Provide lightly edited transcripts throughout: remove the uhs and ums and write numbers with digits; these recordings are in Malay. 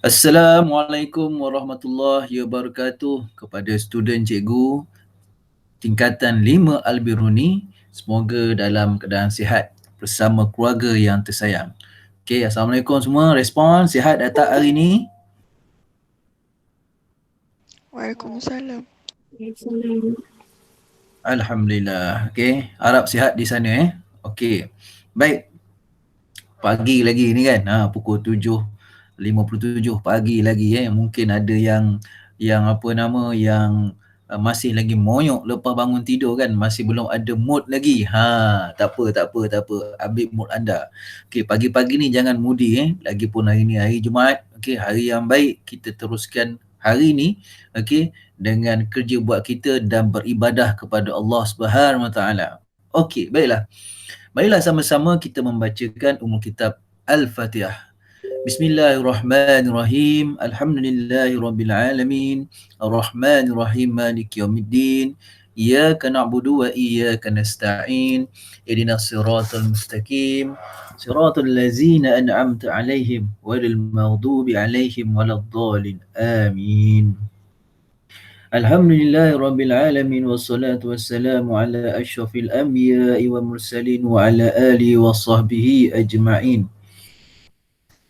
Assalamualaikum warahmatullahi wabarakatuh kepada student cikgu tingkatan 5 Al-Biruni. Semoga dalam keadaan sihat bersama keluarga yang tersayang. Okey, Assalamualaikum semua. Respon sihat tak hari ni? Waalaikumsalam. Alhamdulillah. Okey, harap sihat di sana Okey. Baik. Pagi lagi ni kan. Pukul 7.57 pagi lagi Mungkin ada yang masih lagi moyok lepas bangun tidur kan, masih belum ada mood lagi. Tak apa. Ambil mood anda. Okey, pagi-pagi ni jangan mudi Lagipun hari ni hari Jumaat. Okey, hari yang baik. Kita teruskan hari ni dengan kerja buat kita dan beribadah kepada Allah Subhanahu Wa Taala. Okey, baiklah. Marilah sama-sama kita membacakan kitab Al-Fatihah. Bismillahirrahmanirrahim. Alhamdulillahirabbil alamin. Arrahmanirrahim. Maliki yaumiddin. Iyyaka na'budu wa iyyaka nasta'in. Ihdinas siratal mustaqim. Siratal ladzina an'amta 'alaihim ghairil maghdubi 'alaihim waladdallin. Amin. Alhamdulillahirabbil alamin wassalatu wassalamu ala asyrafil anbiya'i wal mursalin wa ala alihi washabbihi ajma'in.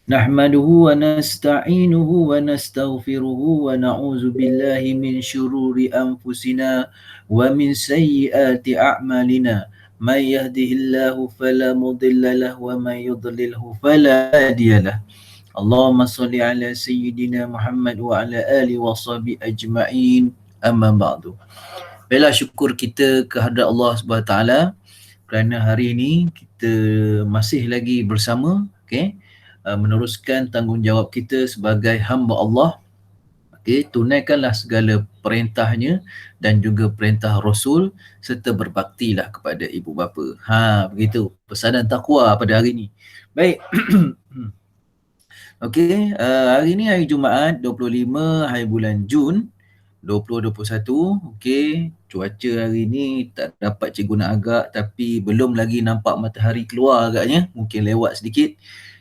Nahmaduhu wa nasta'inuhu wa nastaghfiruhu wa na'udzu billahi min syururi anfusina wa min sayyiati a'malina. May yahdihillahu fala mudilla lahu wa may yudlilhu fala hadiyalah. Allahumma salli ala sayyidina Muhammad wa ala alihi wa sahbihi ajma'in. Amma ba'du. Baiklah, syukur kita kehadrat Allah Subhanahu Wa Taala kerana hari ini kita masih lagi bersama meneruskan tanggungjawab kita sebagai hamba Allah. Tunaikanlah segala perintahnya dan juga perintah Rasul serta berbaktilah kepada ibu bapa. Begitu pesanan takwa pada hari ini. Baik. Hari ini hari Jumaat 25 hari bulan Jun 2021. Cuaca hari ni tak dapat cikgu nak agak, tapi belum lagi nampak matahari keluar agaknya. Mungkin lewat sedikit.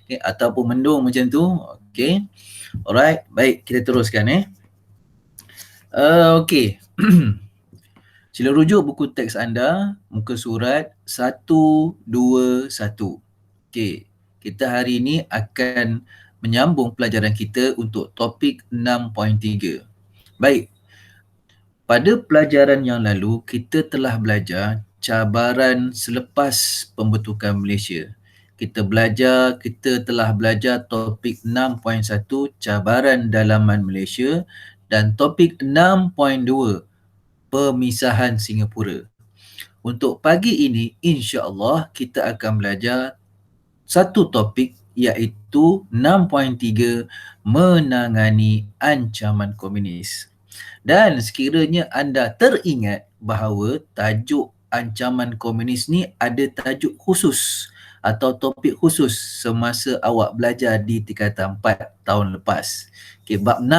Ataupun mendung macam tu. Alright, baik, kita teruskan Sila rujuk buku teks anda, muka surat 121. Kita hari ini akan menyambung pelajaran kita untuk topik 6.3. Baik. Pada pelajaran yang lalu, kita telah belajar cabaran selepas pembentukan Malaysia. Kita telah belajar topik 6.1 cabaran dalaman Malaysia dan topik 6.2 pemisahan Singapura. Untuk pagi ini, insya-Allah kita akan belajar satu topik iaitu 6.3 menangani ancaman komunis. Dan sekiranya anda teringat bahawa tajuk ancaman komunis ni ada tajuk khusus atau topik khusus semasa awak belajar di tingkatan 4 tahun lepas. Bab 6.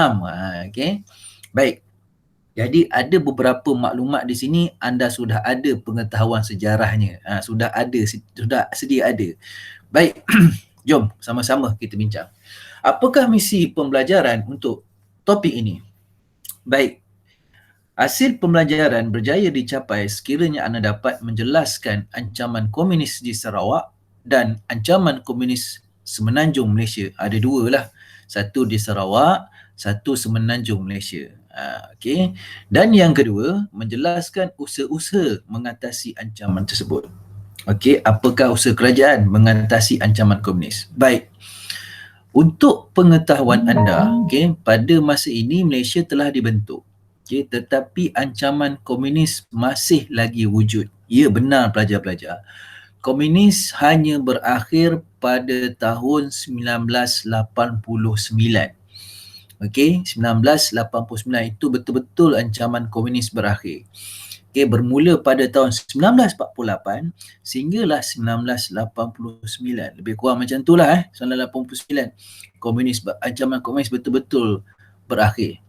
Baik. Jadi ada beberapa maklumat di sini anda sudah ada pengetahuan sejarahnya. Sudah sedia ada. Baik. Jom sama-sama kita bincang. Apakah misi pembelajaran untuk topik ini? Baik. Hasil pembelajaran berjaya dicapai sekiranya anda dapat menjelaskan ancaman komunis di Sarawak dan ancaman komunis Semenanjung Malaysia. Ada dua lah. Satu di Sarawak, satu Semenanjung Malaysia. Dan yang kedua, menjelaskan usaha-usaha mengatasi ancaman tersebut. Apakah usaha kerajaan mengatasi ancaman komunis? Baik. Untuk pengetahuan anda, pada masa ini Malaysia telah dibentuk. Tetapi ancaman komunis masih lagi wujud. Ya, benar pelajar-pelajar. Komunis hanya berakhir pada tahun 1989. 1989 itu betul-betul ancaman komunis berakhir. Bermula pada tahun 1948 sehinggalah 1989. Lebih kurang macam itulah 1989. Ancaman komunis betul-betul berakhir.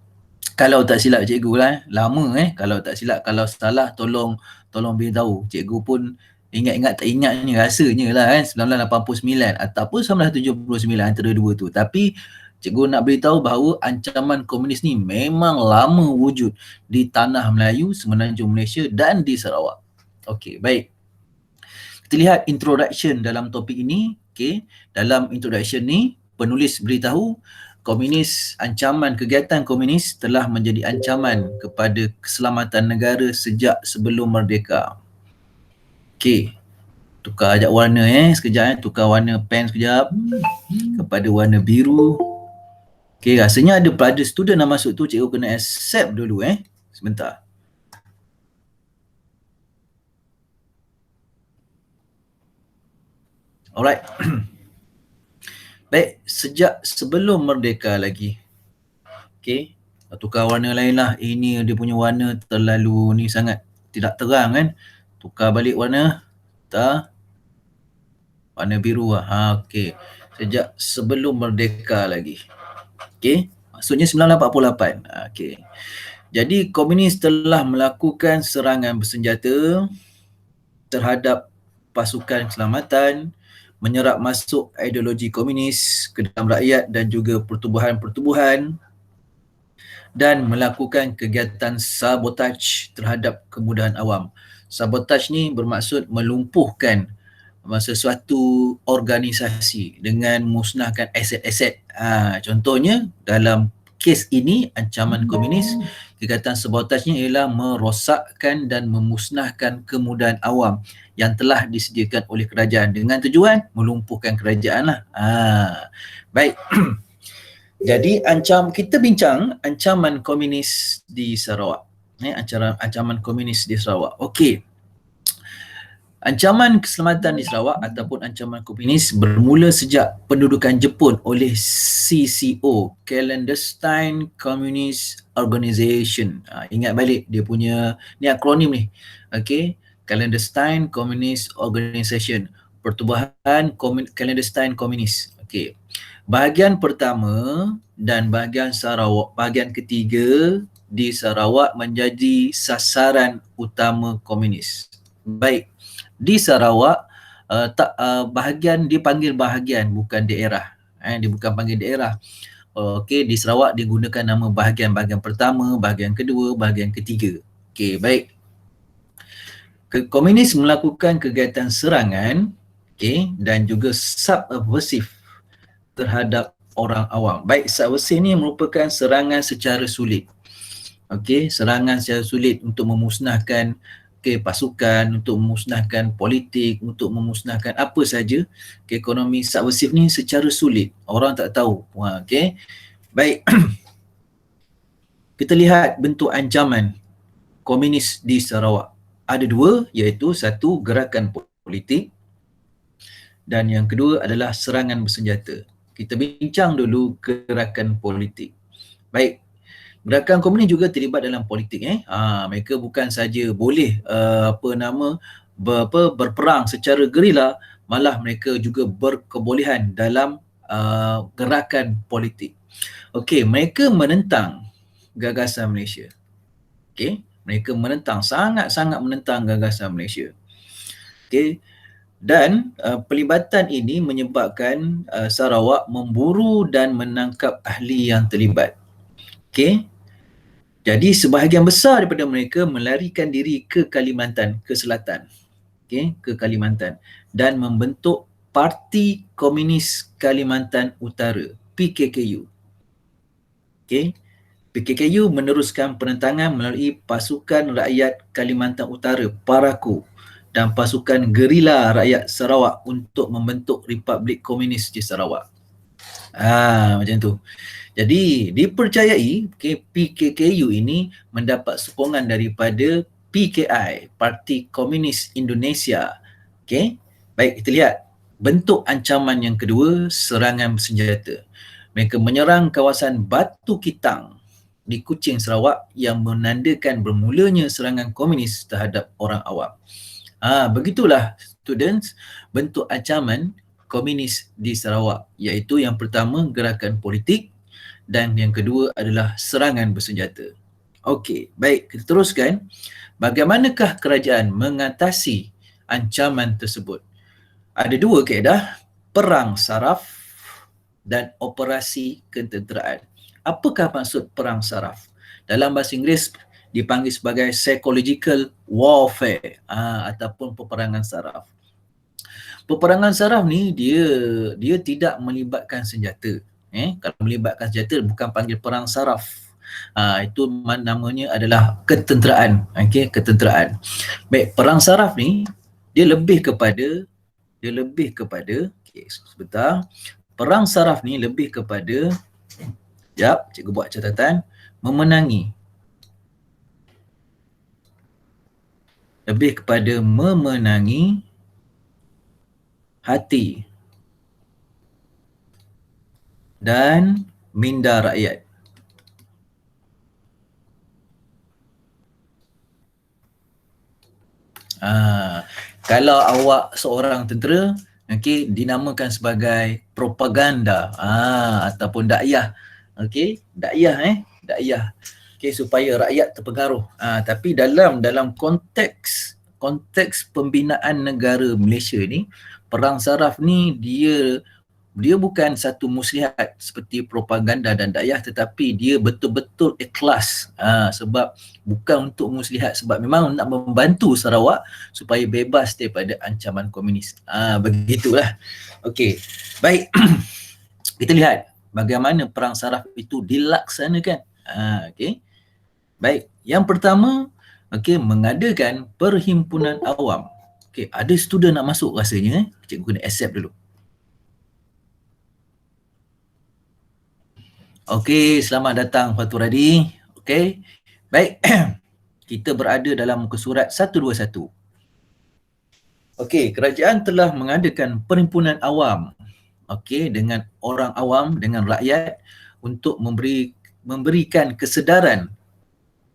Kalau tak silap cikgu lah, lama kalau tak silap, kalau salah tolong beritahu. Cikgu pun ingat-ingat tak ingat ni rasanya lah 1989 ataupun 1979, antara dua tu. Tapi Cikgu nak beritahu bahawa ancaman komunis ni memang lama wujud di tanah Melayu, semenanjung Malaysia dan di Sarawak. Okey, baik. Kita lihat introduction dalam topik ini. Okey, dalam introduction ni penulis beritahu ancaman kegiatan komunis telah menjadi ancaman kepada keselamatan negara sejak sebelum merdeka. Okey, tukar ajak warna sekejap tukar warna pen sekejap kepada warna biru. Okey, rasanya ada pada student nak masuk tu, cikgu kena accept dulu sebentar. Alright. Baik, sejak sebelum merdeka lagi. Okey, tukar warna lain lah. Ini dia punya warna terlalu ni sangat tidak terang kan. Tukar balik warna. Warna biru lah. Okey, sejak sebelum merdeka lagi. Okey, maksudnya 1948. Okey. Jadi komunis telah melakukan serangan bersenjata terhadap pasukan keselamatan, menyerap masuk ideologi komunis ke dalam rakyat dan juga pertubuhan-pertubuhan, dan melakukan kegiatan sabotaj terhadap kemudahan awam. Sabotaj ni bermaksud melumpuhkan sesuatu organisasi dengan musnahkan aset-aset. Contohnya dalam kes ini, ancaman komunis, kegiatan sabotajnya ialah merosakkan dan memusnahkan kemudahan awam yang telah disediakan oleh kerajaan dengan tujuan melumpuhkan kerajaan lah. Baik. Jadi kita bincang ancaman komunis di Sarawak. Ancaman komunis di Sarawak. Okey. Ancaman keselamatan di Sarawak ataupun ancaman komunis bermula sejak pendudukan Jepun oleh CCO, Clandestine Communist Organization. Ingat balik dia punya ni akronim ni. Okey, Clandestine Communist Organization, pertubuhan clandestine komunis. Okey. Bahagian pertama dan bahagian ketiga di Sarawak menjadi sasaran utama komunis. Baik. Di Sarawak bahagian dipanggil bahagian, bukan daerah. Dia bukan panggil daerah. Okey, di Sarawak digunakan nama bahagian pertama, bahagian kedua, bahagian ketiga. Okey, baik. Komunis melakukan kegiatan serangan dan juga subversif terhadap orang awam. Baik, subversif ni merupakan serangan secara sulit. Okey, serangan secara sulit untuk memusnahkan pasukan, untuk memusnahkan politik, untuk memusnahkan apa saja. Ekonomi subversif ni secara sulit. Orang tak tahu. Okey. Baik. Kita lihat bentuk ancaman komunis di Sarawak. Ada dua, iaitu satu, gerakan politik, dan yang kedua adalah serangan bersenjata. Kita bincang dulu gerakan politik. Baik. Gerakan komunis juga terlibat dalam politik. Mereka bukan saja boleh berperang secara gerila, malah mereka juga berkebolehan dalam gerakan politik. Okey, mereka menentang gagasan Malaysia. Okey, mereka menentang, sangat-sangat menentang gagasan Malaysia. Okey. Dan pelibatan ini menyebabkan Sarawak memburu dan menangkap ahli yang terlibat. Okey. Jadi sebahagian besar daripada mereka melarikan diri ke Kalimantan, ke selatan. Okey, ke Kalimantan dan membentuk Parti Komunis Kalimantan Utara, PKKU. Okey. PKKU meneruskan penentangan melalui Pasukan Rakyat Kalimantan Utara, PARAKU, dan pasukan gerila rakyat Sarawak untuk membentuk Republik Komunis di Sarawak. Macam tu. Jadi dipercayai PKKU ini mendapat sokongan daripada PKI, Parti Komunis Indonesia. Okey. Baik, kita lihat bentuk ancaman yang kedua, serangan bersenjata. Mereka menyerang kawasan Batu Kitang di Kuching, Sarawak, yang menandakan bermulanya serangan komunis terhadap orang awam. Begitulah students bentuk ancaman komunis di Sarawak, iaitu yang pertama gerakan politik dan yang kedua adalah serangan bersenjata. Okey, baik, kita teruskan. Bagaimanakah kerajaan mengatasi ancaman tersebut? Ada dua kaedah, perang saraf dan operasi ketenteraan. Apakah maksud perang saraf? Dalam bahasa Inggeris dipanggil sebagai psychological warfare ataupun peperangan saraf. Peperangan saraf ni dia tidak melibatkan senjata. Kalau melibatkan senjata bukan panggil perang saraf. Itu namanya adalah ketenteraan. Okey, ketenteraan. Baik, perang saraf ni dia lebih kepada okey, sebentar. Perang saraf ni lebih kepada cikgu buat catatan, memenangi. Lebih kepada memenangi hati dan minda rakyat. Kalau awak seorang tentera, okey, dinamakan sebagai propaganda ataupun dakwah. Okey, dakwah. Okey, supaya rakyat terpengaruh. Tapi dalam konteks pembinaan negara Malaysia ni, perang saraf ni dia bukan satu muslihat seperti propaganda dan dakwah, tetapi dia betul-betul ikhlas sebab bukan untuk muslihat, sebab memang nak membantu Sarawak supaya bebas daripada ancaman komunis. Begitulah. Okey. Baik. Kita lihat bagaimana perang saraf itu dilaksanakan. Okey. Baik. Yang pertama, okey, mengadakan perhimpunan awam. Okey, ada student nak masuk rasanya. Cikgu kena accept dulu. Okey, selamat datang Fatur Radi. Okey. Baik. Kita berada dalam muka surat 121. Okey, kerajaan telah mengadakan perhimpunan awam. Okey, dengan orang awam, dengan rakyat untuk memberikan kesedaran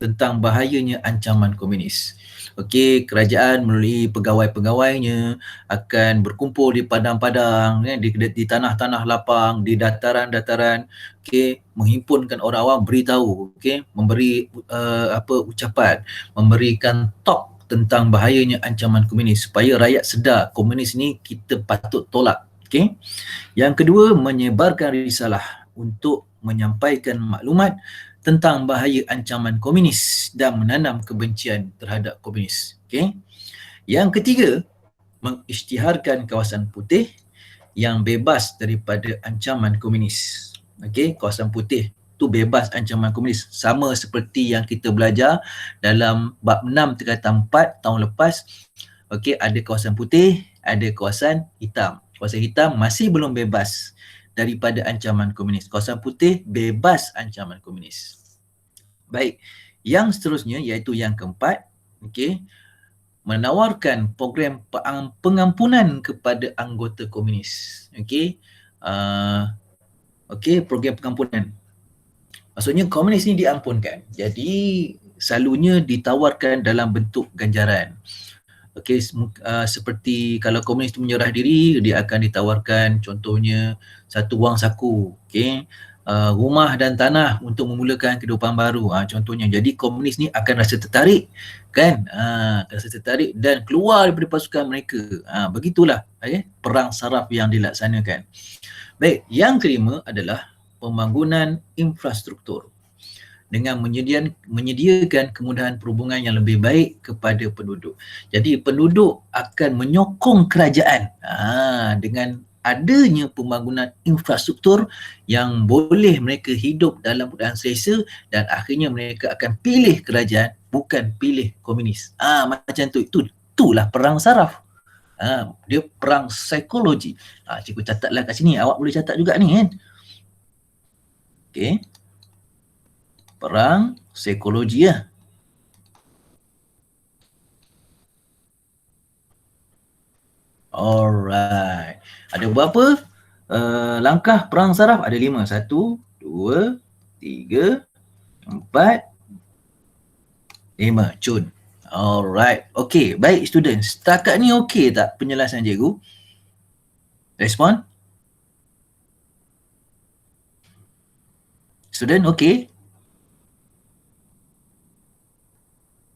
tentang bahayanya ancaman komunis. Okey, kerajaan melalui pegawai-pegawainya akan berkumpul di padang-padang, di tanah-tanah lapang, di dataran-dataran, okey, menghimpunkan orang awam, beritahu, okey, memberi ucapan, memberikan talk tentang bahayanya ancaman komunis supaya rakyat sedar komunis ni kita patut tolak. Okey. Yang kedua, menyebarkan risalah untuk menyampaikan maklumat tentang bahaya ancaman komunis dan menanam kebencian terhadap komunis. Okay. Yang ketiga, mengisytiharkan kawasan putih yang bebas daripada ancaman komunis. Okay, kawasan putih tu bebas ancaman komunis. Sama seperti yang kita belajar dalam bab 6 tingkatan 4 tahun lepas. Okay, ada kawasan putih, ada kawasan hitam. Kawasan hitam masih belum bebas daripada ancaman komunis. Kawasan putih bebas ancaman komunis. Baik, yang seterusnya iaitu yang keempat, okey, menawarkan program pengampunan kepada anggota komunis. Okey. Okey, program pengampunan. Maksudnya komunis ni diampunkan. Jadi selalunya ditawarkan dalam bentuk ganjaran. Okey, seperti kalau komunis itu menyerah diri, dia akan ditawarkan contohnya satu wang saku, okey, rumah dan tanah untuk memulakan kehidupan baru. Contohnya, jadi komunis ni akan rasa tertarik, kan? Rasa tertarik dan keluar daripada pasukan mereka. Begitulah perang saraf yang dilaksanakan. Baik, yang kelima adalah pembangunan infrastruktur dengan menyediakan kemudahan perhubungan yang lebih baik kepada penduduk. Jadi penduduk akan menyokong kerajaan dengan adanya pembangunan infrastruktur yang boleh mereka hidup dalam keadaan selesa dan akhirnya mereka akan pilih kerajaan, bukan pilih komunis. Macam tu. Itulah perang saraf. Dia perang psikologi. Cikgu catatlah kat sini. Awak boleh catat juga ni kan. Okey. Perang psikologi ya. Alright. Ada berapa langkah perang saraf? Ada 5. 1, 2, 3, 4, 5. Cun. Alright. Okey, baik student. Setakat ni okey tak penjelasan cikgu? Respon? Student okey?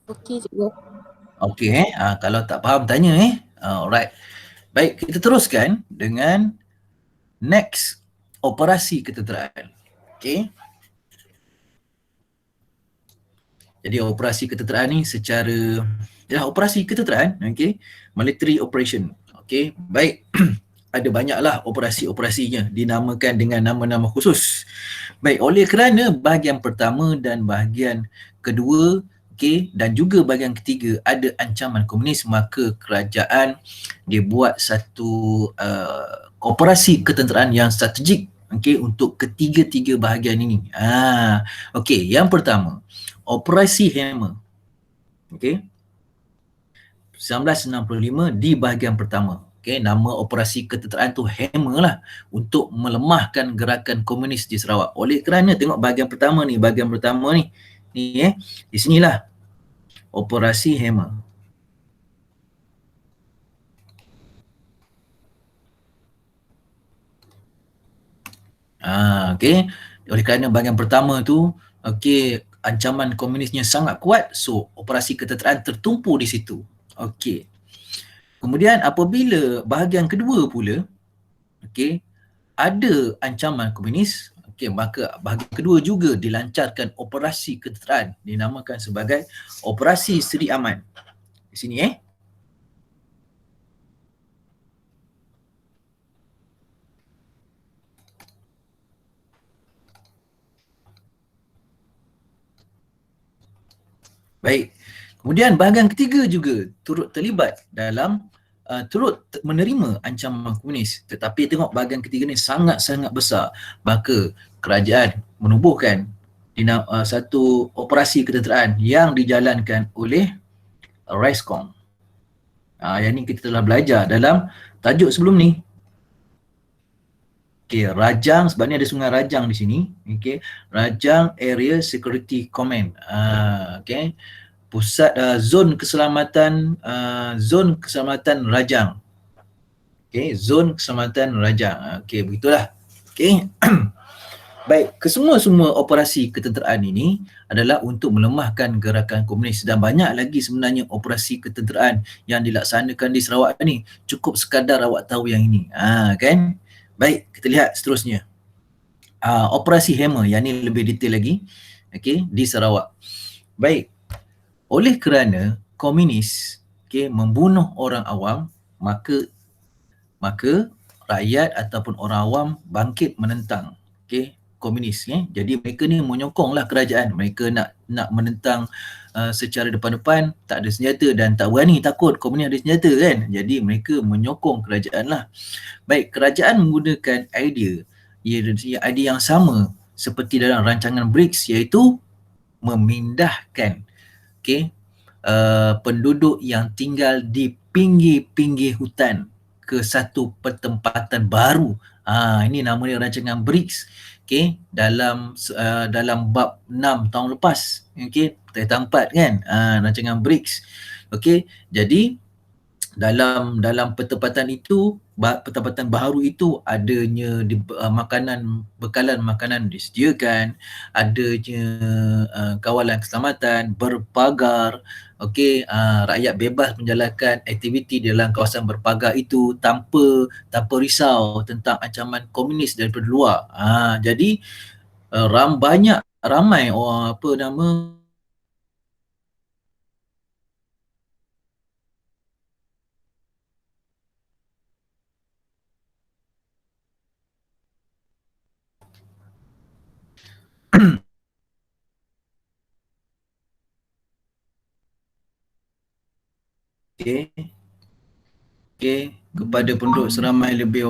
Okey, cikgu. Okey, kalau tak faham tanya Alright. Baik, kita teruskan dengan next operasi ketenteraan. Okey. Jadi operasi ketenteraan ni secara operasi ketenteraan, okey, military operation. Okey, baik. Ada banyaklah operasi-operasinya dinamakan dengan nama-nama khusus. Baik, oleh kerana bahagian pertama dan bahagian kedua, okey, dan juga bahagian ketiga ada ancaman komunis, maka kerajaan dia buat satu operasi ketenteraan yang strategik, okey, untuk ketiga-tiga bahagian ini. Okey, yang pertama, Operasi Hammer. Okey. 1965 di bahagian pertama. Okey, nama operasi ketenteraan tu Hammer lah, untuk melemahkan gerakan komunis di Sarawak. Oleh kerana tengok bahagian pertama ni, di sinilah Operasi Hammer. Okey, oleh kerana bahagian pertama tu, okey, ancaman komunisnya sangat kuat, so operasi ketenteraan tertumpu di situ. Okey. Kemudian apabila bahagian kedua pula, okey, ada ancaman komunis, okey, maka bahagian kedua juga dilancarkan operasi ketenteraan, dinamakan sebagai Operasi Seri Aman. Di sini Baik. Kemudian bahagian ketiga juga turut terlibat dalam turut menerima ancaman komunis. Tetapi tengok bahagian ketiga ni sangat-sangat besar. Maka kerajaan menubuhkan satu operasi ketenteraan yang dijalankan oleh RISCOM. Yang ni kita telah belajar dalam tajuk sebelum ni. Okey, Rajang, sebab ni ada Sungai Rajang di sini. Okey, Rajang Area Security Command. Okey, pusat zon keselamatan Rajang. Okey, zon keselamatan Rajang. Okey, begitulah. Okey. Baik, kesemua-semua operasi ketenteraan ini adalah untuk melemahkan gerakan komunis, dan banyak lagi sebenarnya operasi ketenteraan yang dilaksanakan di Sarawak ni. Cukup sekadar awak tahu yang ini. Kan? Baik, kita lihat seterusnya. Operasi Hammer, yang ni lebih detail lagi. Okey, di Sarawak. Baik. Oleh kerana komunis membunuh orang awam, maka rakyat ataupun orang awam bangkit menentang komunis. Jadi mereka ni menyokonglah kerajaan. Mereka nak menentang secara depan-depan, tak ada senjata dan tak berani, takut komunis ada senjata kan. Jadi mereka menyokong kerajaan lah. Baik, kerajaan menggunakan idea yang sama seperti dalam rancangan BRICS, iaitu memindahkan penduduk yang tinggal di pinggir-pinggir hutan ke satu pertempatan baru. Ini nama dia rancangan BRICS. Dalam bab 6 tahun lepas. Tentang 4 kan. Rancangan BRICS. Jadi dalam pertempatan itu, pertempatan baru itu, adanya bekalan makanan disediakan, adanya kawalan keselamatan, berpagar, rakyat bebas menjalankan aktiviti dalam kawasan berpagar itu tanpa risau tentang ancaman komunis daripada luar. Jadi ramai kepada penduduk seramai lebih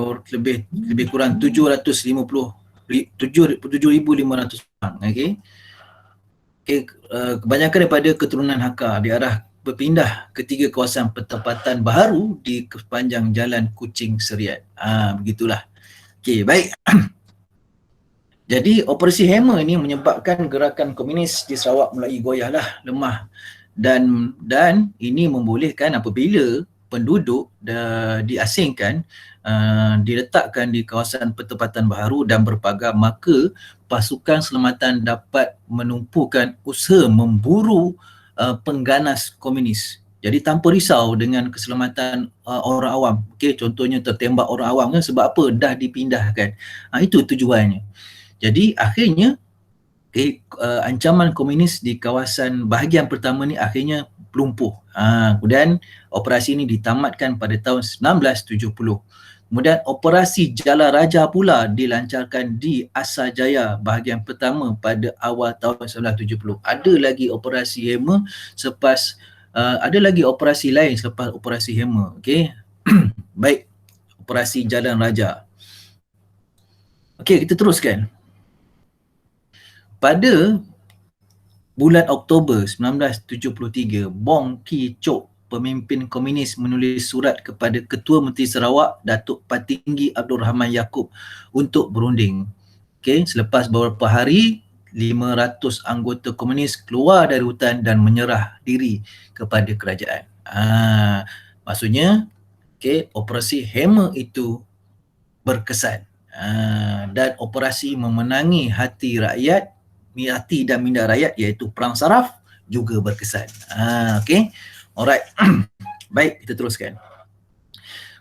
kurang 7,500 orang. Kebanyakan daripada keturunan Hakka berpindah ke 3 kawasan pertempatan baru di sepanjang Jalan Kuching Seriat. Begitulah. Baik. Jadi operasi Hammer ini menyebabkan gerakan komunis di Sarawak mulai goyahlah, lemah, dan ini membolehkan apabila penduduk diasingkan, diletakkan di kawasan pertempatan baru dan berpagar, maka pasukan selamatan dapat menumpukan usaha memburu pengganas komunis. Jadi tanpa risau dengan keselamatan orang awam. Okey, contohnya tertembak orang awam kan, sebab apa? Dah dipindahkan. Itu tujuannya. Jadi akhirnya ancaman komunis di kawasan bahagian pertama ni akhirnya lumpuh. Kemudian operasi ini ditamatkan pada tahun 1970. Kemudian operasi Jala Raja pula dilancarkan di Asajaya bahagian pertama pada awal tahun 1970. Ada lagi operasi Hema selepas ada lagi operasi lain selepas operasi Hema. Okey. Baik, operasi Jalan Raja. Okey, kita teruskan. Pada bulan Oktober 1973, Bong Ki-chok, pemimpin komunis, menulis surat kepada Ketua Menteri Sarawak, Datuk Patinggi Abdul Rahman Yaakob untuk berunding. Okey, selepas beberapa hari, 500 anggota komunis keluar dari hutan dan menyerah diri kepada kerajaan. Maksudnya, operasi Hema itu berkesan. Dan operasi memenangi hati rakyat, hati dan minda rakyat, iaitu Perang Saraf, juga berkesan. Okey. Alright. Baik, kita teruskan.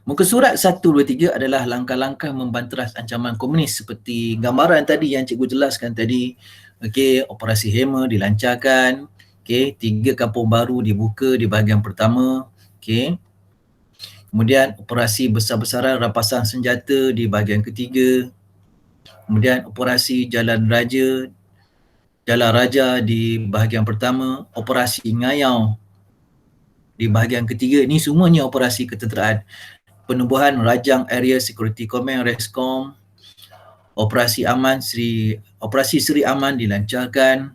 Muka surat 123 adalah langkah-langkah membanteras ancaman komunis seperti gambaran tadi yang cikgu jelaskan tadi. Okey, operasi Hema dilancarkan. Okey, 3 kampung baru dibuka di bahagian pertama. Okey. Kemudian operasi besar-besaran rampasan senjata di bahagian ketiga. Kemudian operasi Jalan Raja di bahagian pertama, operasi Ngayau di bahagian ketiga. Ini semuanya operasi ketenteraan. Penubuhan Rajang Area Security Command RESCOM, operasi Seri Aman dilancarkan.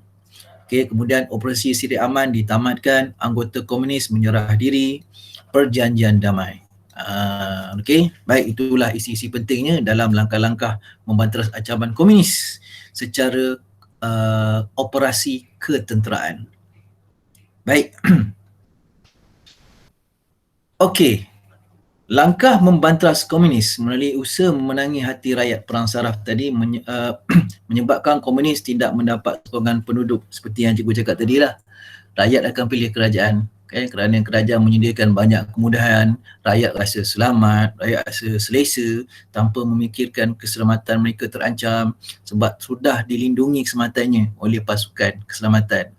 Okey, kemudian operasi Seri Aman ditamatkan, anggota komunis menyerah diri, perjanjian damai. Okey, baik, itulah isi-isi pentingnya dalam langkah-langkah membanteras ancaman komunis secara operasi ketenteraan. Baik. Okey. Langkah membanteras komunis melalui usaha memenangi hati rakyat Perang Saraf tadi menyebabkan komunis tidak mendapat sokongan penduduk seperti yang cikgu cakap tadi lah. Rakyat akan pilih kerajaan. Kerana kerajaan menyediakan banyak kemudahan, rakyat rasa selamat, rakyat rasa selesa tanpa memikirkan keselamatan mereka terancam sebab sudah dilindungi keselamatannya oleh pasukan keselamatan.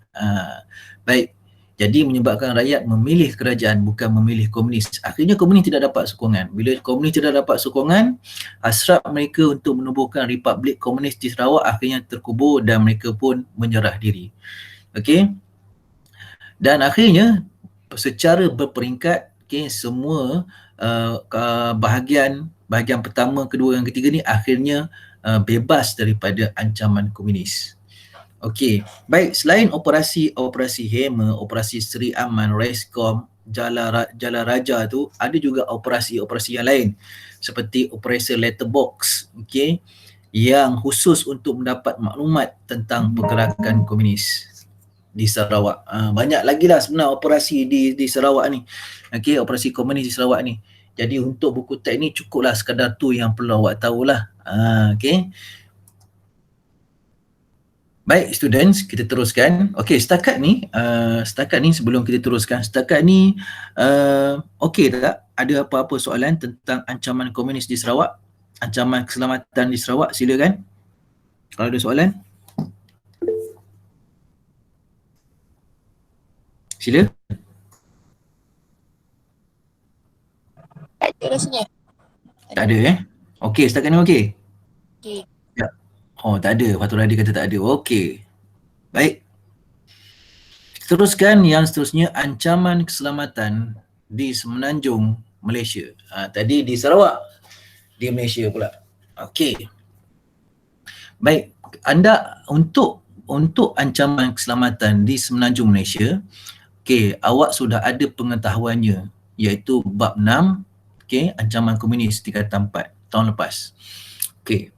Baik, jadi menyebabkan rakyat memilih kerajaan bukan memilih komunis. Akhirnya komunis tidak dapat sokongan. Bila komunis tidak dapat sokongan, hasrat mereka untuk menubuhkan Republik Komunis di Sarawak akhirnya terkubur dan mereka pun menyerah diri. Okey. Dan akhirnya secara berperingkat, semua bahagian pertama, kedua dan ketiga ni akhirnya bebas daripada ancaman komunis. Okey, baik, selain operasi Hema, operasi Seri Aman, RESCOM, Jala Raja tu, ada juga operasi yang lain seperti operasi Letterbox, okey, yang khusus untuk mendapat maklumat tentang pergerakan komunis di Sarawak. Banyak lagi lah sebenarnya operasi di Sarawak ni. Okey, operasi komunis di Sarawak ni. Jadi untuk buku teks ni cukuplah sekadar tu yang perlu awak tahulah. Okey. Baik students, kita teruskan. Okey, setakat ni sebelum kita teruskan, okey tak? Ada apa-apa soalan tentang ancaman komunis di Sarawak? Ancaman keselamatan di Sarawak, silakan. Kalau ada soalan. Sila. Tak ada rasanya. Tak ada Okey, setakat ni okey? Okey. Ya. Oh, tak ada. Fatul Hadi kata tak ada. Okey. Baik. Teruskan yang seterusnya, ancaman keselamatan di Semenanjung Malaysia. Tadi di Sarawak, di Malaysia pula. Okey. Baik, anda untuk ancaman keselamatan di Semenanjung Malaysia, okey, awak sudah ada pengetahuannya, iaitu bab 6, okey, ancaman komunis tingkatan 4 tahun lepas. Okey.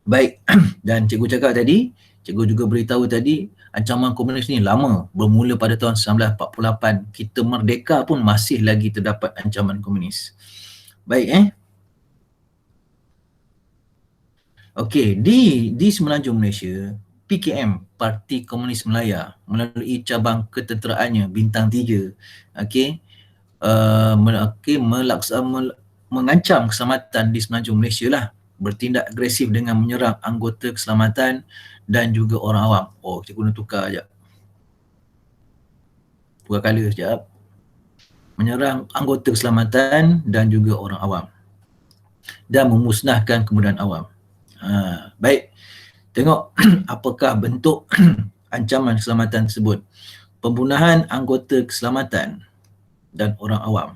Baik, dan cikgu cakap tadi, cikgu juga beritahu tadi, ancaman komunis ni lama, bermula pada tahun 1948. Kita merdeka pun masih lagi terdapat ancaman komunis. Baik Okey, di Semenanjung Malaysia, PKM, Parti Komunis Malaya, melalui cabang ketenteraannya Bintang 3, okey, mengancam keselamatan di semenanjung Malaysia lah, bertindak agresif dengan menyerang anggota keselamatan dan juga orang awam. Oh, kita guna tukar sekejap. Tukar colour sekejap. Menyerang anggota keselamatan dan juga orang awam dan memusnahkan kemudahan awam. Baik, tengok apakah bentuk ancaman keselamatan tersebut. Pembunuhan anggota keselamatan dan orang awam.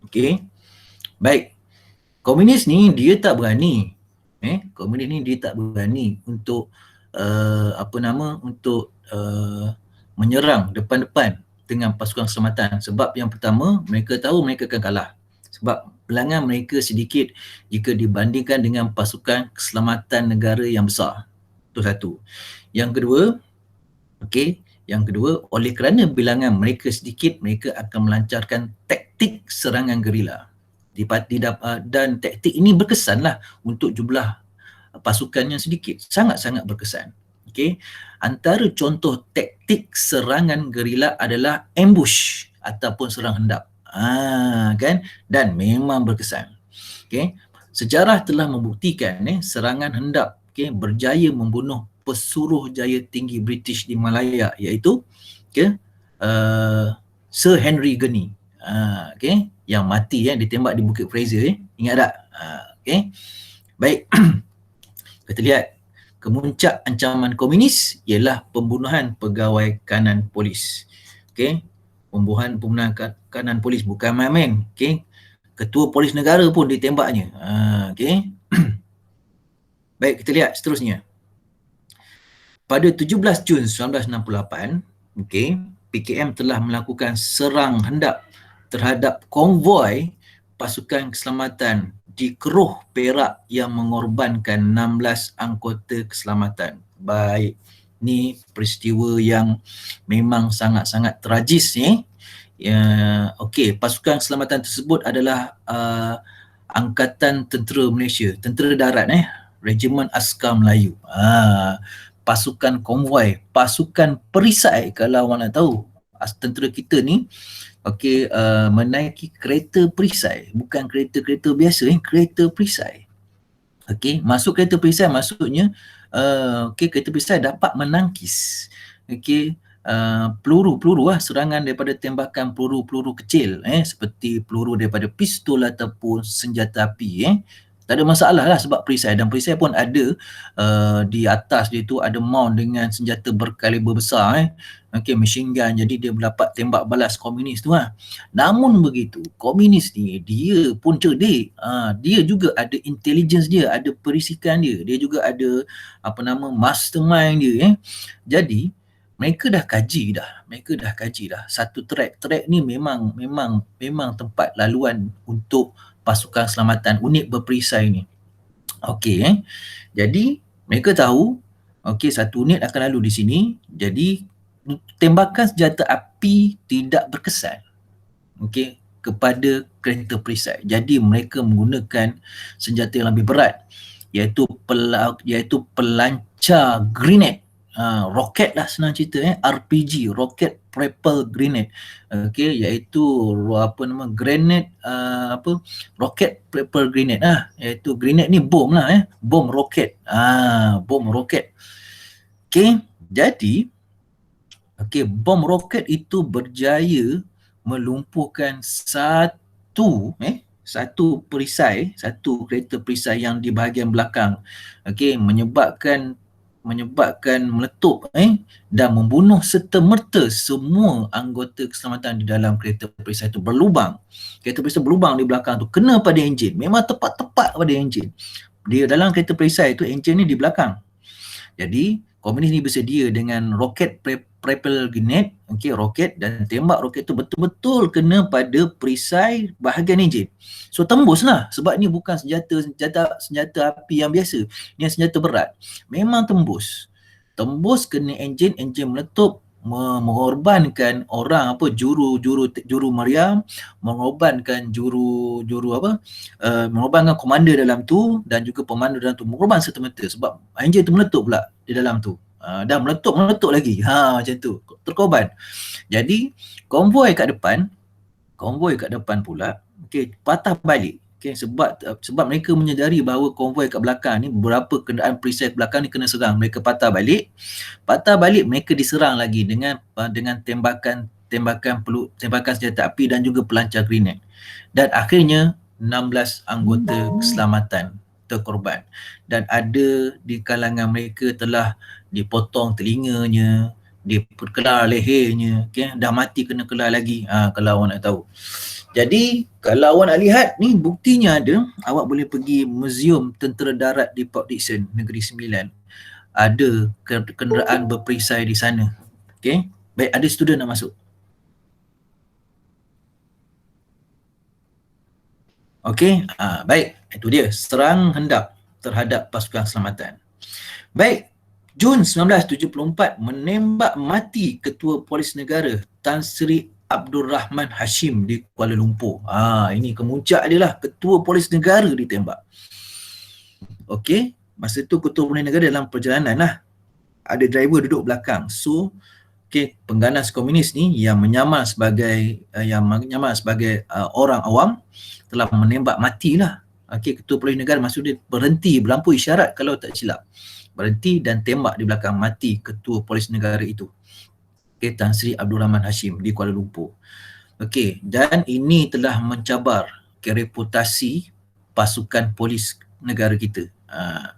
Okey. Baik. Komunis ni dia tak berani. Komunis ni dia tak berani untuk menyerang depan-depan dengan pasukan keselamatan, sebab yang pertama mereka tahu mereka akan kalah sebab bilangan mereka sedikit jika dibandingkan dengan pasukan keselamatan negara yang besar. Itu satu. Yang kedua, oleh kerana bilangan mereka sedikit, mereka akan melancarkan taktik serangan gerila. Dan taktik ini berkesanlah untuk jumlah pasukan yang sedikit, sangat-sangat berkesan. Okey, antara contoh taktik serangan gerila adalah ambush ataupun serang hendap. Kan? Dan memang berkesan. Okey, sejarah telah membuktikan serangan hendap berjaya membunuh pesuruhjaya tinggi British di Malaya, iaitu Sir Henry Gurney. Yang mati ditembak di Bukit Fraser, ingat tak? Baik. Kita lihat kemuncak ancaman komunis ialah pembunuhan pegawai kanan polis. Pembunuhan kanan polis bukan main-main. Ketua polis negara pun ditembaknya. Baik, kita lihat seterusnya. Pada 17 Jun 1968, PKM telah melakukan serang hendap terhadap konvoi pasukan keselamatan di Keruh, Perak yang mengorbankan 16 anggota keselamatan. Baik, ni peristiwa yang memang sangat-sangat tragis pasukan keselamatan tersebut adalah Angkatan Tentera Malaysia, Tentera Darat, Regimen Askar Melayu. Pasukan konvoi, pasukan perisai, kalau awak nak tahu, tentera kita ni menaiki kereta perisai, bukan kereta-kereta biasa, kereta perisai. Masuk kereta perisai maksudnya kereta perisai dapat menangkis peluru-peluru serangan daripada tembakan peluru-peluru kecil seperti peluru daripada pistol ataupun senjata api. Tak ada masalah lah sebab perisai, dan perisai pun ada di atas dia tu ada mount dengan senjata berkaliber besar machine gun, jadi dia dapat tembak balas komunis tu Namun begitu, komunis ni dia pun cerdik, dia juga ada intelligence dia, ada perisikan dia, dia juga ada mastermind dia Jadi mereka dah kaji dah satu track ni memang tempat laluan untuk pasukan keselamatan unit berperisai ni. Jadi mereka tahu satu unit akan lalu di sini, jadi tembakan senjata api tidak berkesan kepada kereta perisai. Jadi mereka menggunakan senjata yang lebih berat, iaitu pelancar grenade. Roket lah senang cerita, RPG, rocket propelled grenade, iaitu grenade rocket propelled grenade iaitu grenade ni bom lah, bom roket, bom roket. Jadi bom roket itu berjaya melumpuhkan satu perisai, satu kereta perisai yang di bahagian belakang, menyebabkan meletup dan membunuh serta-merta semua anggota keselamatan di dalam kereta perisai itu. Berlubang, kereta perisai berlubang di belakang tu, kena pada enjin, memang tepat pada enjin. Dia dalam kereta perisai itu enjin ni di belakang. Jadi komunis ni bersedia dengan roket propelled grenade, roket, dan tembak roket tu betul-betul kena pada perisai bahagian enjin. So tembuslah, sebab ni bukan senjata api yang biasa, ni senjata berat. Memang tembus kena enjin meletup, mengorbankan orang juru Maryam, mengorbankan mengorbankan komander dalam tu dan juga pemandu dalam tu, mengorban serta-merta sebab enjin tu meletup pula di dalam tu. Dah meletup lagi. Macam tu. Terkorban. Jadi konvoi kat depan pula patah balik. Sebab mereka menyedari bahawa konvoi kat belakang ni beberapa kenderaan perisai belakang ni kena serang. Mereka patah balik mereka diserang lagi dengan tembakan senjata api dan juga pelancar grenade. Dan akhirnya 16 anggota keselamatan terkorban dan ada di kalangan mereka telah dipotong telinganya, diperkelar lehernya, dah mati kena kelar lagi, kalau awak nak tahu. Jadi kalau awak nak lihat ni buktinya ada, awak boleh pergi Museum Tentera Darat di Port Dickson Negeri Sembilan. Ada kenderaan berperisai di sana. Okey, baik, ada student nak masuk. Okey, baik, itu dia serang hendak terhadap pasukan keselamatan. Baik, Jun 1974 menembak mati Ketua Polis Negara Tan Sri Abdul Rahman Hashim di Kuala Lumpur. Ini kemuncak dia lah, Ketua Polis Negara ditembak. Okey, masa tu Ketua Polis Negara dalam perjalanan lah. Ada driver duduk belakang. So, pengganas komunis ni yang menyamar sebagai orang awam telah menembak matilah. Ketua Polis Negara maksud dia berhenti, berlampu isyarat kalau tak silap. Berhenti dan tembak di belakang, mati Ketua Polis Negara itu. Tan Sri Abdul Rahman Hashim di Kuala Lumpur. Dan ini telah mencabar reputasi pasukan polis negara kita.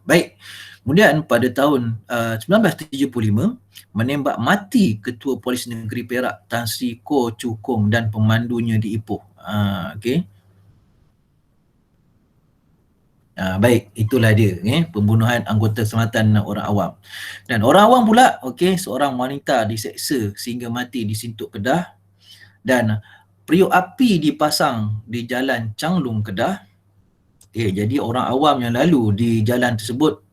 Baik. Kemudian pada tahun 1975 menembak mati Ketua Polis Negeri Perak Tan Sri Koh Chu Kong dan pemandunya di Ipoh. Baik, itulah dia pembunuhan anggota keselamatan orang awam. Dan orang awam pula, seorang wanita diseksa sehingga mati di Sintuk Kedah dan periuk api dipasang di Jalan Changlung Kedah. Jadi orang awam yang lalu di jalan tersebut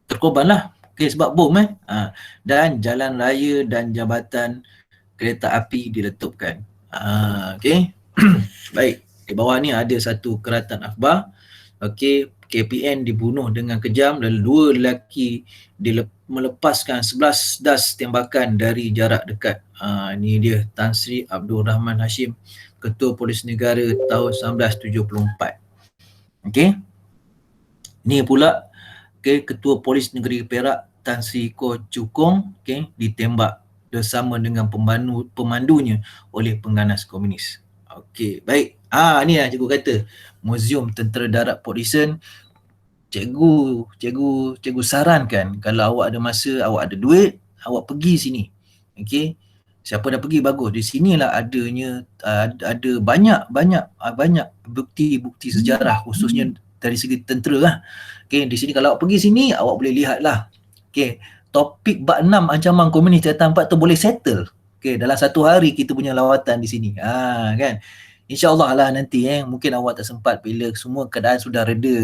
terkorbanlah sebab bom dan jalan raya dan jabatan kereta api diletupkan. Baik, di bawah ni ada satu keratan akhbar. KPN dibunuh dengan kejam dan 2 lelaki melepaskan 11 das tembakan dari jarak dekat. Ini dia Tan Sri Abdul Rahman Hashim, Ketua Polis Negara tahun 1974. Ni pula Ketua Polis Negeri Perak Tan Sri Koh Chu Kong ditembak bersama dengan pemandunya oleh pengganas komunis. Baik. Ni lah cikgu kata, Museum Tentera Darat Port Dickson. Cikgu sarankan kalau awak ada masa, awak ada duit, awak pergi sini. Siapa dah pergi bagus. Di sinilah ada banyak bukti-bukti sejarah khususnya dari segi tentera lah. Di sini kalau awak pergi sini, awak boleh lihat lah. Topik bab 6 ancaman komunis Jabatan 4 tu boleh settle. Dalam satu hari kita punya lawatan di sini. Kan? InsyaAllah lah nanti mungkin awak tak sempat bila semua keadaan sudah reda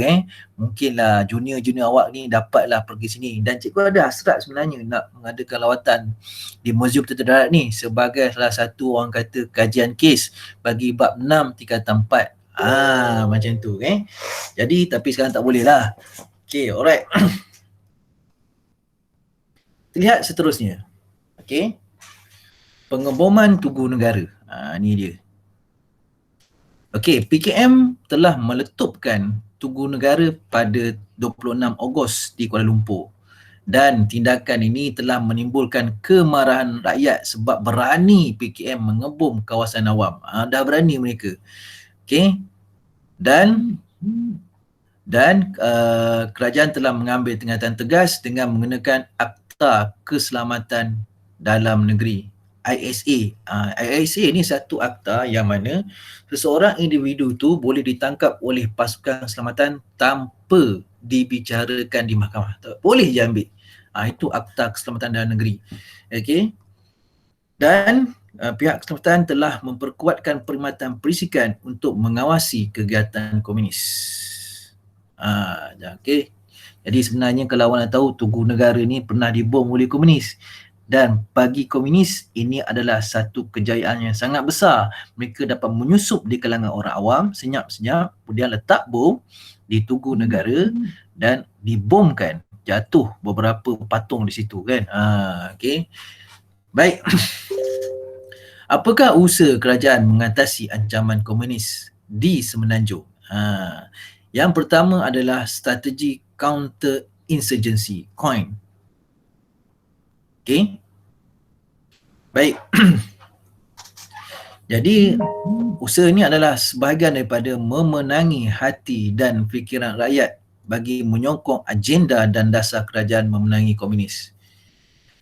mungkinlah junior-junior awak ni dapatlah pergi sini. Dan cikgu ada hasrat sebenarnya nak mengadakan lawatan di Museum Tentera Darat ni sebagai salah satu orang kata kajian kes bagi bab 6 tingkatan 4. Macam tu Jadi tapi sekarang tak boleh lah. Alright. Lihat seterusnya. Pengeboman Tugu Negara. Ni dia. PKM telah meletupkan Tugu Negara pada 26 Ogos di Kuala Lumpur. Dan tindakan ini telah menimbulkan kemarahan rakyat sebab berani PKM mengebom kawasan awam. Dah berani mereka. Dan kerajaan telah mengambil tindakan tegas dengan mengenakan Akta Keselamatan Dalam Negeri. ISA. ISA ni satu akta yang mana seseorang individu tu boleh ditangkap oleh pasukan keselamatan tanpa dibicarakan di mahkamah. Boleh je ambil. Itu Akta Keselamatan Dalam Negeri. Dan pihak keselamatan telah memperkuatkan perkhidmatan perisikan untuk mengawasi kegiatan komunis. Jadi sebenarnya kalau awak nak tahu, Tugu Negara ni pernah dibom oleh komunis. Dan bagi komunis, ini adalah satu kejayaan yang sangat besar. Mereka dapat menyusup di kalangan orang awam, senyap-senyap, kemudian letak bom di Tugu Negara dan dibomkan. jatuh beberapa patung di situ kan. Okey. Baik. Apakah usaha kerajaan mengatasi ancaman komunis di Semenanjung? Yang pertama adalah strategi counter insurgency, COIN. Okey. Baik. Jadi usaha ini adalah sebahagian daripada memenangi hati dan fikiran rakyat bagi menyokong agenda dan dasar kerajaan memenangi komunis.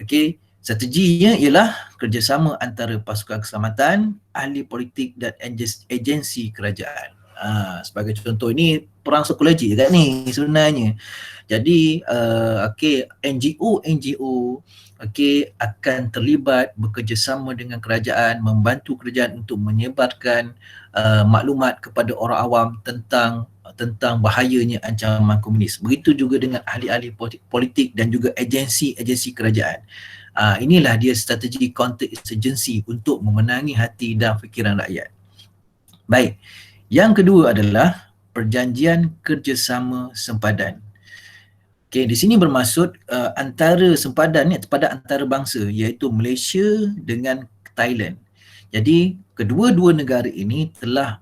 Okey, strateginya ialah kerjasama antara pasukan keselamatan, ahli politik dan agensi kerajaan. Sebagai contoh, ini perang psikologi dekat ni sebenarnya. Jadi NGO akan terlibat bekerjasama dengan kerajaan, membantu kerajaan untuk menyebarkan maklumat kepada orang awam tentang bahayanya ancaman komunis. Begitu juga dengan ahli-ahli politik dan juga agensi kerajaan. Inilah dia strategi counter insurgency untuk memenangi hati dan fikiran rakyat. Baik, yang kedua adalah perjanjian kerjasama sempadan. Okey, di sini bermaksud antara sempadan ni pada antarabangsa, iaitu Malaysia dengan Thailand. Jadi kedua-dua negara ini telah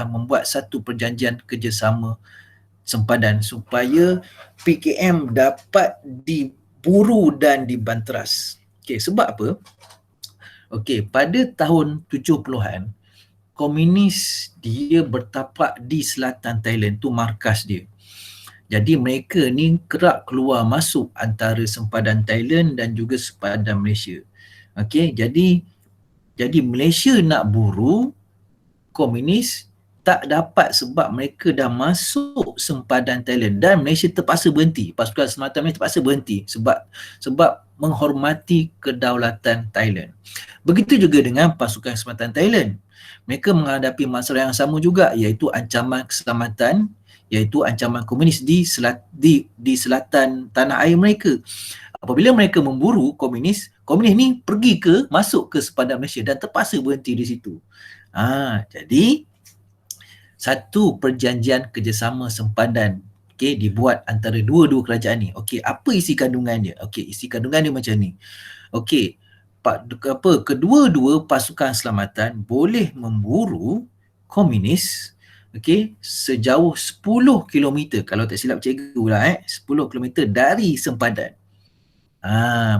membuat satu perjanjian kerjasama sempadan supaya PKM dapat diburu dan dibanteras. Okey, sebab apa? Okey, pada tahun 70-an, komunis dia bertapak di selatan Thailand, tu markas dia. Jadi mereka ni kerap keluar masuk antara sempadan Thailand dan juga sempadan Malaysia. Okey, jadi Malaysia nak buru komunis tak dapat sebab mereka dah masuk sempadan Thailand dan Malaysia terpaksa berhenti. Pasukan Keselamatan Malaysia terpaksa berhenti sebab menghormati kedaulatan Thailand. Begitu juga dengan pasukan Keselamatan Thailand. Mereka menghadapi masalah yang sama juga, iaitu ancaman keselamatan, iaitu ancaman komunis di selatan tanah air mereka. Apabila mereka memburu komunis ni masuk ke sempadan Malaysia dan terpaksa berhenti di situ. Jadi satu perjanjian kerjasama sempadan dibuat antara dua-dua kerajaan ni. Okey, apa isi kandungannya? Okey, isi kandungan dia macam ni. Okey, kedua-dua pasukan selamatan boleh memburu komunis sejauh 10 km, kalau tak silap cikgu lah 10 km dari sempadan.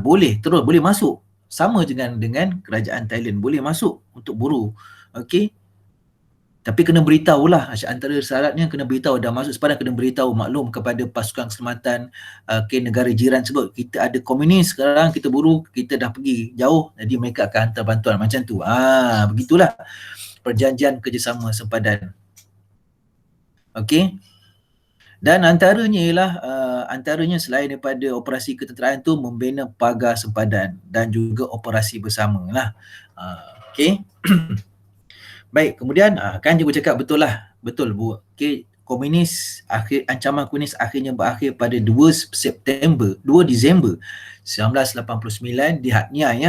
Boleh masuk. Sama dengan kerajaan Thailand, boleh masuk untuk buru. Okey. Tapi kena beritahulah, antara syaratnya kena beritahu dah masuk sempadan, kena beritahu maklum kepada pasukan keselamatan negara jiran sebut kita ada komunis sekarang, kita buru, kita dah pergi jauh, jadi mereka akan hantar bantuan macam tu. Begitulah perjanjian kerjasama sempadan. Okey. Dan antaranya selain daripada operasi ketenteraan tu, membina pagar sempadan dan juga operasi bersama lah. Okey. Baik, kemudian kan dia bercakap betul Bu. Okey, ancaman komunis akhirnya berakhir pada 2 Disember 1989 di Hat Yai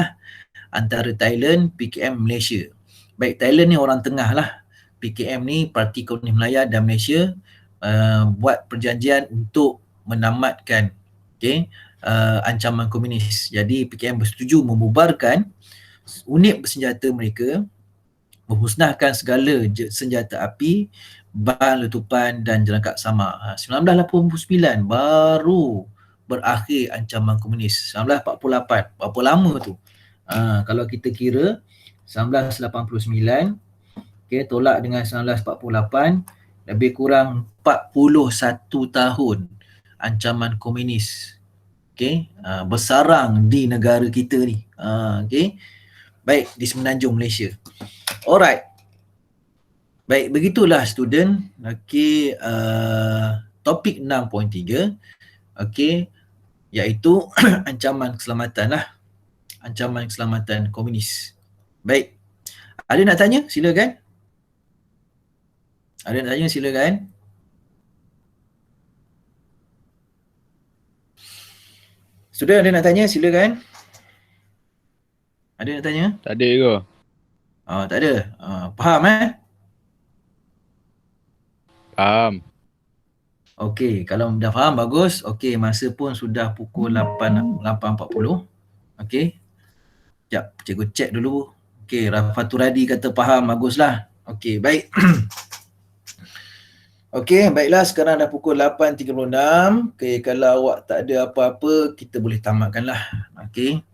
antara Thailand, PKM, Malaysia. Baik, Thailand ni orang tengah lah. PKM ni Parti Komunis Melayu dan Malaysia buat perjanjian untuk menamatkan ancaman komunis. Jadi PKM bersetuju membubarkan unit bersenjata mereka, memusnahkan segala senjata api, bahan letupan dan jelangkap samar. 1989 baru berakhir ancaman komunis. 1948, berapa lama tu? Kalau kita kira 1989 tolak dengan 1948, lebih kurang 41 tahun ancaman komunis bersarang di negara kita ni. Baik, di Semenanjung Malaysia. Alright. Baik, begitulah student. Topik 6.3 iaitu ancaman keselamatan lah. Ancaman keselamatan komunis. Baik. Ada nak tanya? Silakan. Ada nak tanya? Silakan. Student ada nak tanya? Silakan. Ada nak tanya? Tak ada ke? Tak ada. Faham Faham. Okey, kalau dah faham bagus. Okey, masa pun sudah pukul 8.40. Okey. Sekejap, cikgu check dulu. Okey, Rafatul Radi kata faham, baguslah. Okey, baik. Okey, baiklah, sekarang dah pukul 8.36. Okey, kalau awak tak ada apa-apa, kita boleh tamatkanlah. Okey.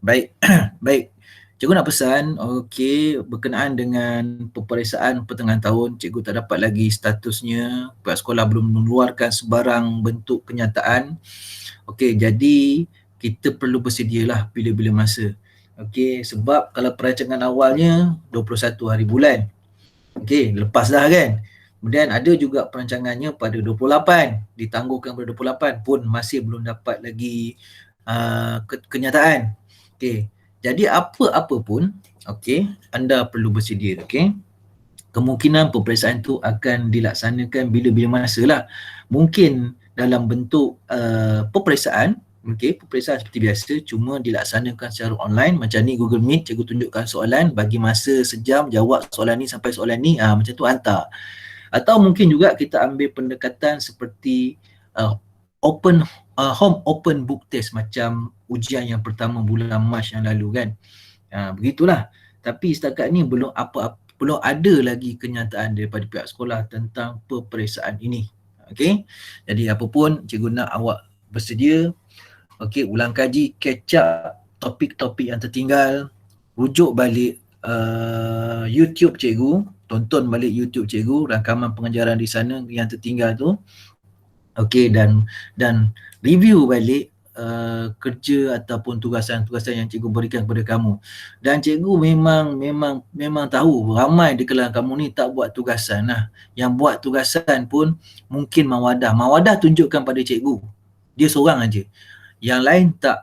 Baik. Baik. Cikgu nak pesan, okey, berkenaan dengan peperiksaan pertengahan tahun, cikgu tak dapat lagi statusnya, pihak sekolah belum mengeluarkan sebarang bentuk kenyataan. Okey, jadi kita perlu bersedialah bila-bila masa. Okey, sebab kalau perancangan awalnya 21 hari bulan. Okey, lepas dah kan. Kemudian ada juga perancangannya pada 28, ditangguhkan pada 28 pun masih belum dapat lagi kenyataan. Okey. Jadi apa-apa pun, okey, anda perlu bersedia, okey. Kemungkinan peperiksaan tu akan dilaksanakan bila-bila masa lah. Mungkin dalam bentuk peperiksaan, okey, peperiksaan seperti biasa, cuma dilaksanakan secara online. Macam ni Google Meet, cikgu tunjukkan soalan, bagi masa sejam, jawab soalan ni sampai soalan ni, macam tu hantar. Atau mungkin juga kita ambil pendekatan seperti home open book test macam ujian yang pertama bulan Mac yang lalu kan. Begitulah. Tapi setakat ni belum ada lagi kenyataan daripada pihak sekolah tentang peperiksaan ini. Okey. Jadi apa pun cikgu nak awak bersedia. Okey, ulang kaji, catch up topik-topik yang tertinggal, rujuk balik YouTube cikgu, tonton balik YouTube cikgu, rakaman pengajaran di sana yang tertinggal tu. Okey, dan review balik kerja ataupun tugasan-tugasan yang cikgu berikan kepada kamu. Dan cikgu memang tahu ramai di kalangan kamu ni tak buat tugasan. Nah, yang buat tugasan pun mungkin Mawadah. Mawadah tunjukkan pada cikgu. Dia seorang aja. Yang lain tak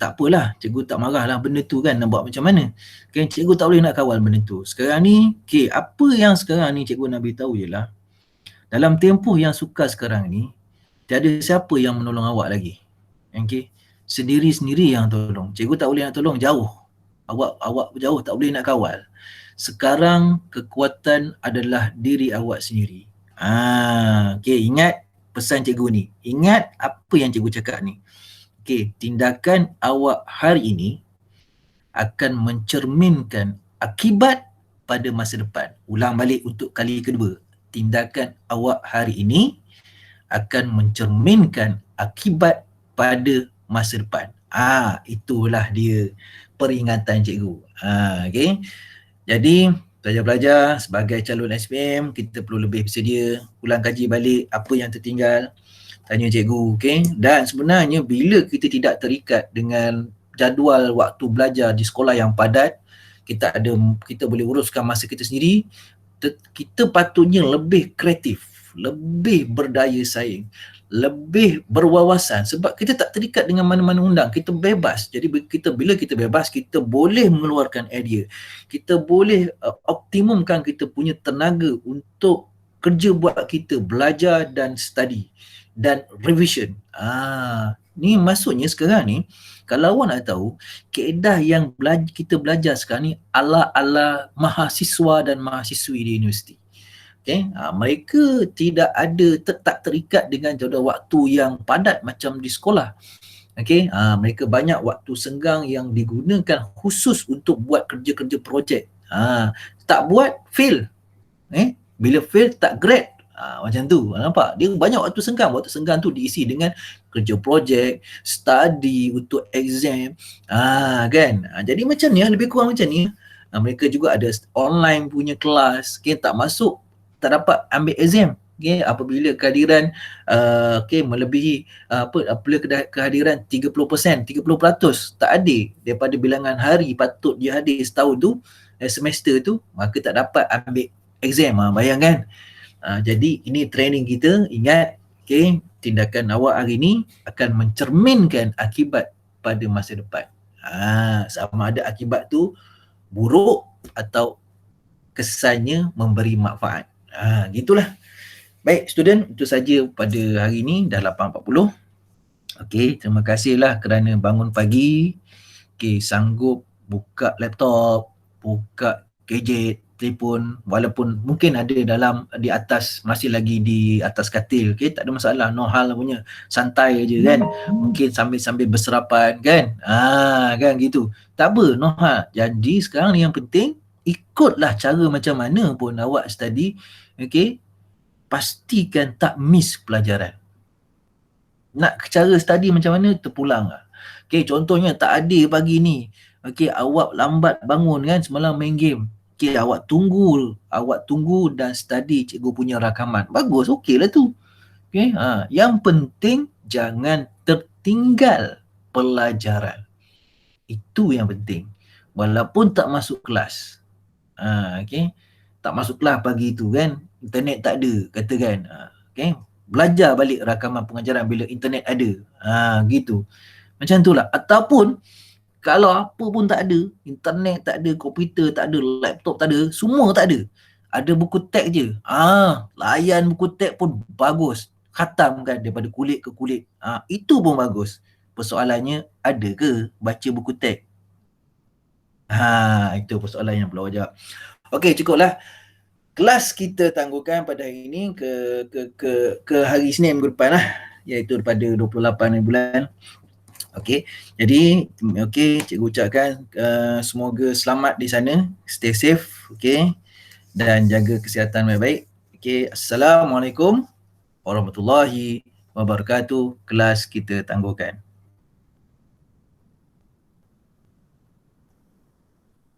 apalah, cikgu tak marahlah benda tu kan, nak buat macam mana. Okay, cikgu tak boleh nak kawal benda tu. Sekarang ni, apa yang sekarang ni cikgu nak beritahu je lah, dalam tempoh yang sukar sekarang ni, tiada siapa yang menolong awak lagi. Okay? Sendiri-sendiri yang tolong. Cikgu tak boleh nak tolong, jauh. Awak jauh, tak boleh nak kawal. Sekarang kekuatan adalah diri awak sendiri. Okay, ingat pesan cikgu ni. Ingat apa yang cikgu cakap ni. Okay, tindakan awak hari ini akan mencerminkan akibat pada masa depan. Ulang balik untuk kali kedua. Tindakan awak hari ini akan mencerminkan akibat pada masa depan. Itulah dia peringatan cikgu. Okay. Jadi pelajar-pelajar sebagai calon SPM, kita perlu lebih bersedia, ulang kaji balik apa yang tertinggal, tanya cikgu, okay. Dan sebenarnya bila kita tidak terikat dengan jadual waktu belajar di sekolah yang padat, kita boleh uruskan masa kita sendiri, kita patutnya lebih kreatif, lebih berdaya saing, lebih berwawasan sebab kita tak terikat dengan mana-mana undang, kita bebas. Jadi bila kita bebas, kita boleh mengeluarkan idea, kita boleh optimumkan kita punya tenaga untuk kerja buat kita, belajar dan study dan revision. Ni maksudnya sekarang ni, kalau awak nak tahu, kaedah yang kita belajar sekarang ni ala-ala mahasiswa dan mahasiswi di universiti. Okay? Mereka tak terikat dengan jadual waktu yang padat macam di sekolah. Okay? Mereka banyak waktu senggang yang digunakan khusus untuk buat kerja-kerja projek. Tak buat, fail. Bila fail, tak grade. Macam tu, nampak? Dia banyak waktu senggang. Waktu senggang tu diisi dengan kerja projek, study untuk exam. Kan? Jadi macam ni, lebih kurang macam ni. Mereka juga ada online punya kelas. Okay? Tak masuk, tak dapat ambil exam. Okay? Apabila kehadiran melebihi apabila kehadiran 30%, 30% tak ada daripada bilangan hari patut dia hadir setahun tu, semester tu, maka tak dapat ambil exam. Bayangkan. Jadi ini training kita, ingat, okay, tindakan awak hari ni akan mencerminkan akibat pada masa depan. Sama ada akibat tu buruk atau kesannya memberi manfaat. Gitulah. Baik student, itu saja pada hari ini, dah 8.40. Okey, terima kasihlah kerana bangun pagi, sanggup buka laptop, buka gadget, telefon, walaupun mungkin ada di atas, masih lagi di atas katil, okay, tak ada masalah, no hal punya, santai je kan, mungkin sambil-sambil berserapan kan, kan gitu, tak apa, no hal. Jadi sekarang ni yang penting, ikutlah cara macam mana pun awak study, okay, pastikan tak miss pelajaran. Nak cara study macam mana, terpulang lah. Okay, contohnya tak ada pagi ni, okay, awak lambat bangun kan, semalam main game, okay, awak tunggu dan study cikgu punya rakaman, bagus, okey lah tu. Okay, yang penting jangan tertinggal pelajaran, itu yang penting, walaupun tak masuk kelas. Okay, tak masuk kelas pagi tu kan, internet tak ada katakan, okay, belajar balik rakaman pengajaran bila internet ada, gitu, macam tu lah. Ataupun kalau apa pun tak ada, internet tak ada, komputer tak ada, laptop tak ada, semua tak ada buku teks je, layan buku teks pun bagus, khatamkan daripada kulit ke kulit, itu pun bagus. Persoalannya, ada ke baca buku teks? Itu persoalan yang perlu awak jawab. Okey, cukuplah kelas kita tangguhkan pada hari ini ke hari Isnin minggu depan lah, iaitu pada 28 bulan. Okey, jadi okey, cikgu ucapkan semoga selamat di sana, stay safe, okey, dan jaga kesihatan baik-baik. Okey, Assalamualaikum warahmatullahi wabarakatuh. Kelas kita tangguhkan.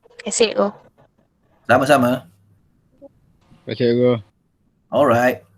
Terima kasih, cikgu. Sama-sama. Terima kasih, cikgu. Alright.